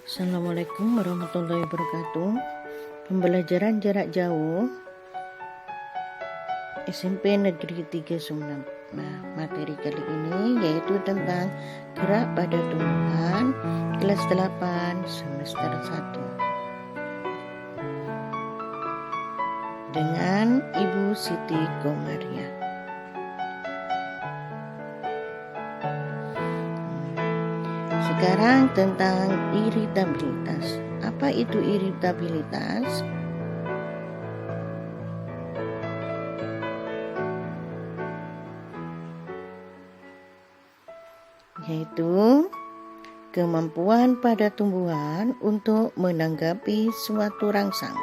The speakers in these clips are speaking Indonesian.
Assalamualaikum warahmatullahi wabarakatuh. Pembelajaran jarak jauh SMP Negeri 3 Sumeneb. Nah, materi kali ini yaitu tentang gerak pada tumbuhan kelas 8 semester 1 dengan Ibu Siti Komaria. Sekarang tentang iritabilitas. Apa itu iritabilitas? Yaitu kemampuan pada tumbuhan untuk menanggapi suatu rangsang.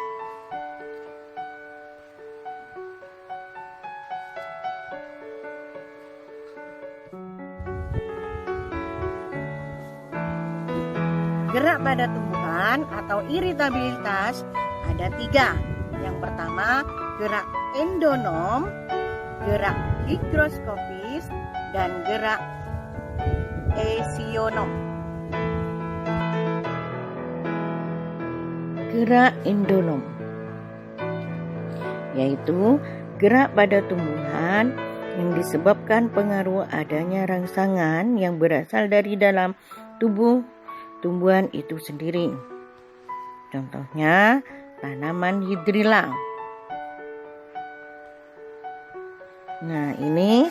Gerak pada tumbuhan atau iritabilitas ada 3. Yang pertama, gerak endonom, gerak higroskopis, dan gerak esionom. Gerak endonom yaitu gerak pada tumbuhan yang disebabkan pengaruh adanya rangsangan yang berasal dari dalam tubuh tumbuhan itu sendiri. Contohnya tanaman hidrilla. Nah, ini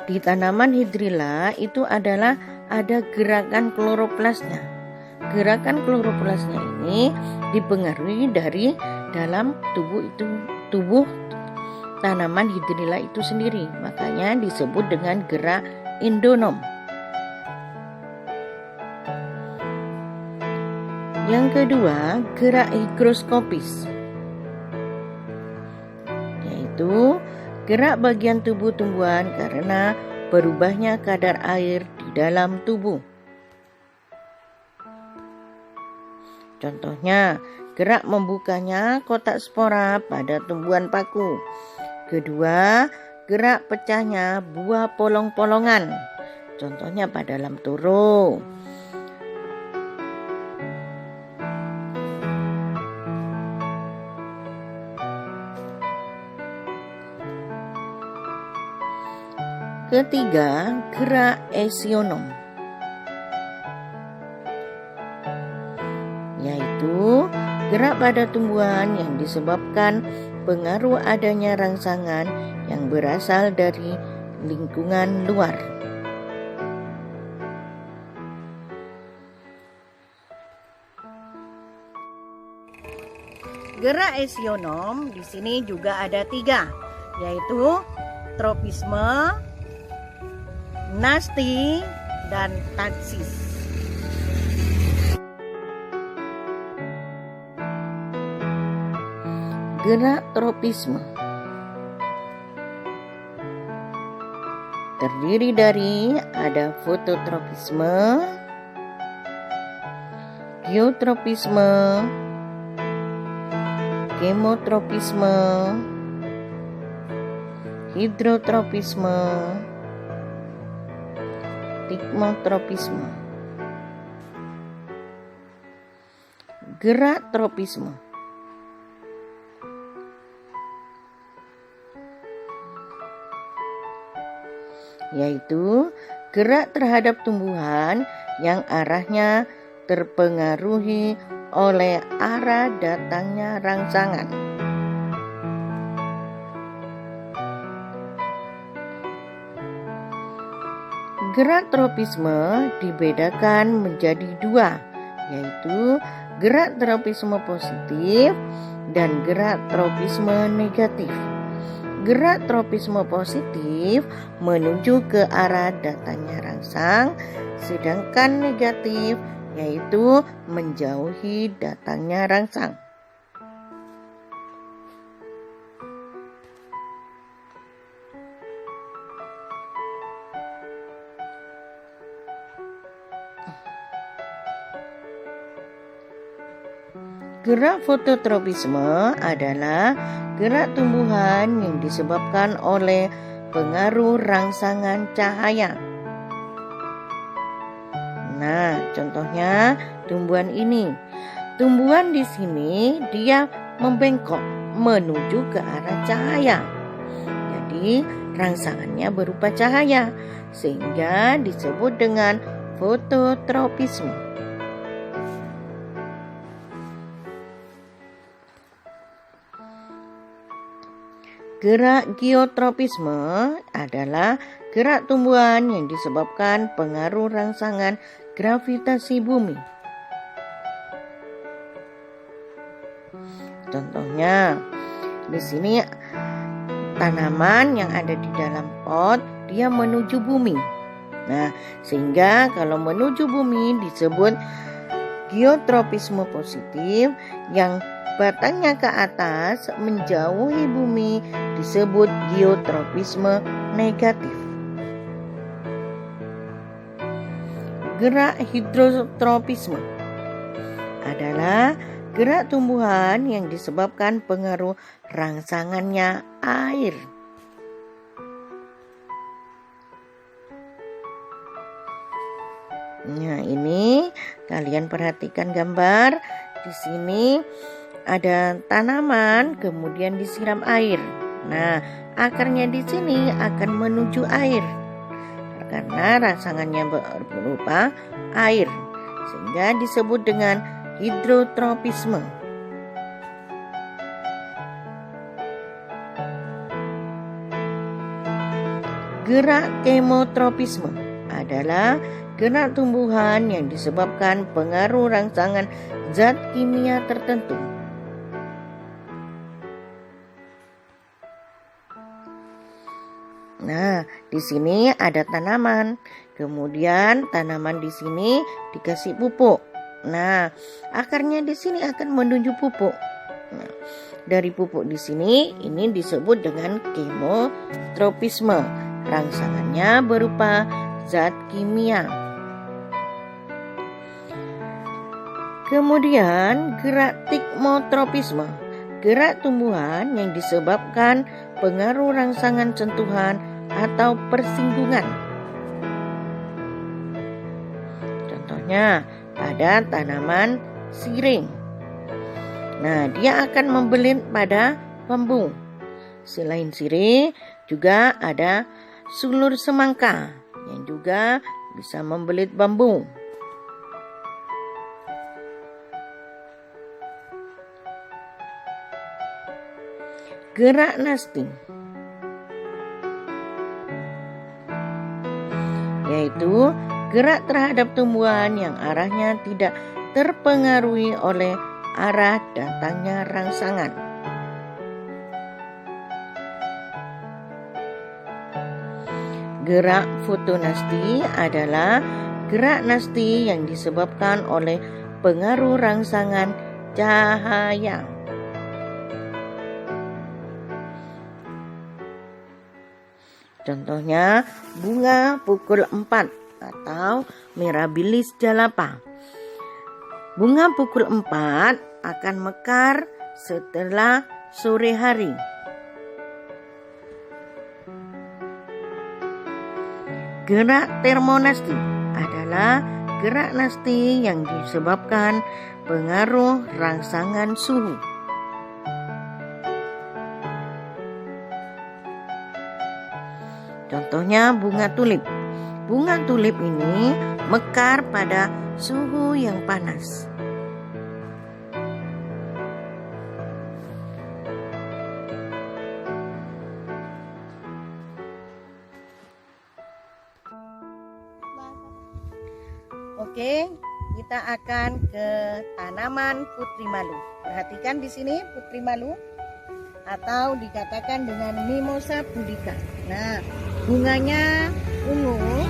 di tanaman hidrilla itu adalah ada gerakan kloroplasnya. Gerakan kloroplasnya ini dipengaruhi dari dalam tubuh tanaman hidrilla itu sendiri. Makanya disebut dengan gerak endonom. Yang kedua, gerak higroskopis, yaitu gerak bagian tubuh tumbuhan karena berubahnya kadar air di dalam tubuh. Contohnya, gerak membukanya kotak spora pada tumbuhan paku. Kedua, gerak pecahnya buah polong-polongan. Contohnya pada dalam toro. Ketiga, gerak esionom, yaitu gerak pada tumbuhan yang disebabkan pengaruh adanya rangsangan yang berasal dari lingkungan luar. Gerak esionom di sini juga ada 3, yaitu tropisme, nasti, dan taksis. Gerak tropisme terdiri dari ada fototropisme, geotropisme, kemotropisme, hidrotropisme, stigmotropisme. Gerak tropisme yaitu gerak terhadap tumbuhan yang arahnya terpengaruhi oleh arah datangnya rangsangan. Gerak tropisme dibedakan menjadi 2, yaitu gerak tropisme positif dan gerak tropisme negatif. Gerak tropisme positif menuju ke arah datangnya rangsang, sedangkan negatif yaitu menjauhi datangnya rangsang. Gerak fototropisme adalah gerak tumbuhan yang disebabkan oleh pengaruh rangsangan cahaya. Nah, contohnya tumbuhan ini. Tumbuhan di sini dia membengkok menuju ke arah cahaya. Jadi, rangsangannya berupa cahaya sehingga disebut dengan fototropisme. Gerak geotropisme adalah gerak tumbuhan yang disebabkan pengaruh rangsangan gravitasi bumi. Contohnya, di sini tanaman yang ada di dalam pot dia menuju bumi. Nah, sehingga kalau menuju bumi disebut geotropisme positif, yang batangnya ke atas menjauhi bumi disebut geotropisme negatif. Gerak hidrotropisme adalah gerak tumbuhan yang disebabkan pengaruh rangsangannya air. Nah, ini kalian perhatikan gambar. Di sini ada tanaman kemudian disiram air. Nah, akarnya di sini akan menuju air karena rangsangannya berupa air, sehingga disebut dengan hidrotropisme. Gerak kemotropisme adalah gerak tumbuhan yang disebabkan pengaruh rangsangan zat kimia tertentu. Nah, di sini ada tanaman. Kemudian tanaman di sini dikasih pupuk. Nah, akarnya di sini akan menuju pupuk. Nah, dari pupuk di sini ini disebut dengan kemotropisme. Rangsangannya berupa zat kimia. Kemudian gerak tikmotropisme, gerak tumbuhan yang disebabkan pengaruh rangsangan sentuhan atau persinggungan. Contohnya pada tanaman sirih. Nah, dia akan membelit pada bambu. Selain sirih, juga ada sulur semangka yang juga bisa membelit bambu. Gerak nasti, yaitu gerak terhadap tumbuhan yang arahnya tidak terpengaruhi oleh arah datangnya rangsangan. Gerak fotonasti adalah gerak nasti yang disebabkan oleh pengaruh rangsangan cahaya. Contohnya bunga pukul 4 atau Mirabilis jalapa. Bunga pukul 4 akan mekar setelah sore hari. Gerak termonasti adalah gerak nasti yang disebabkan pengaruh rangsangan suhu. Contohnya bunga tulip. Bunga tulip ini mekar pada suhu yang panas. Oke, kita akan ke tanaman putri malu. Perhatikan di sini putri malu atau dikatakan dengan Mimosa pudica. Nah, bunganya ungu.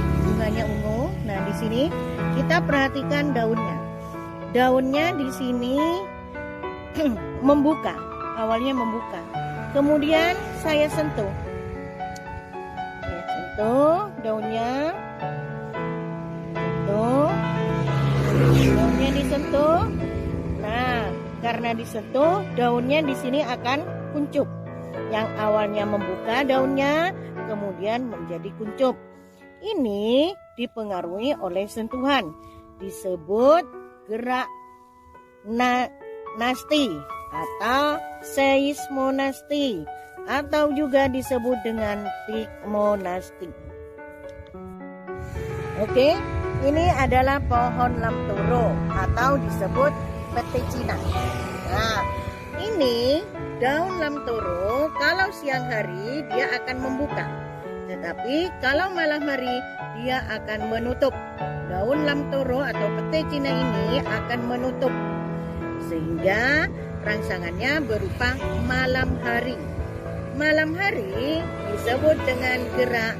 Nah, di sini kita perhatikan daunnya. Daunnya di sini membuka, awalnya membuka. Kemudian saya sentuh. Sentuh daunnya. Daunnya disentuh. Nah, karena disentuh, daunnya di sini akan kuncup. Yang awalnya membuka daunnya, kemudian menjadi kuncup. Ini dipengaruhi oleh sentuhan. disebut gerak nasti atau seismonasti atau juga disebut dengan tikmonasti. Oke, ini adalah pohon lamtoro atau disebut pete Cina. Nah, ini daun lamtoro kalau siang hari dia akan membuka, tetapi kalau malam hari dia akan menutup. Daun lamtoro atau pete Cina ini akan menutup sehingga rangsangannya berupa malam hari. Malam hari disebut dengan gerak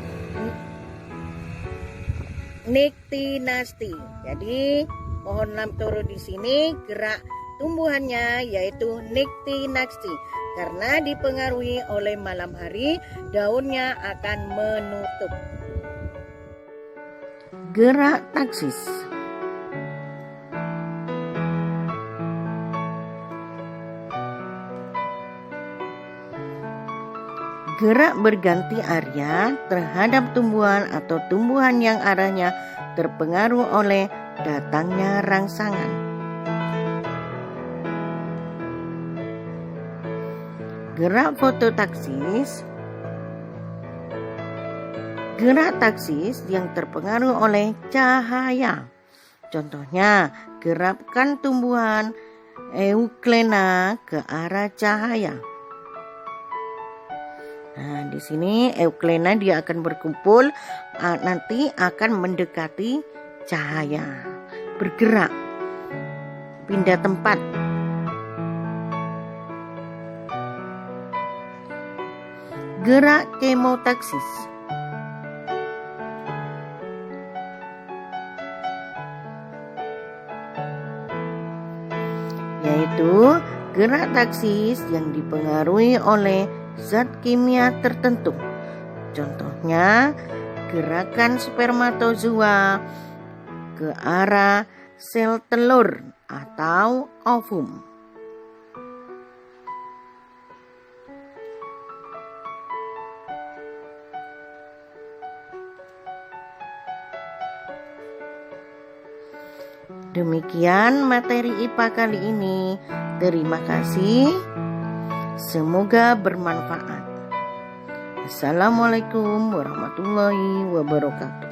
niktinasti. Jadi pohon lamtoro di sini gerak tumbuhannya yaitu niktinasti. Karena dipengaruhi oleh malam hari, daunnya akan menutup. Gerak taksis. Gerak berganti area terhadap tumbuhan atau tumbuhan yang arahnya terpengaruh oleh datangnya rangsangan. Gerak fototaksis. Gerak taksis yang terpengaruh oleh cahaya. Contohnya, gerakkan tumbuhan Euglena ke arah cahaya. Nah, di sini Euglena dia akan berkumpul, nanti akan mendekati cahaya, bergerak, pindah tempat. Gerak kemotaksis. Yaitu gerak taksis yang dipengaruhi oleh zat kimia tertentu. Contohnya, gerakan spermatozoa ke arah sel telur atau ovum. Demikian materi IPA kali ini. Terima kasih. Semoga bermanfaat. Assalamualaikum warahmatullahi wabarakatuh.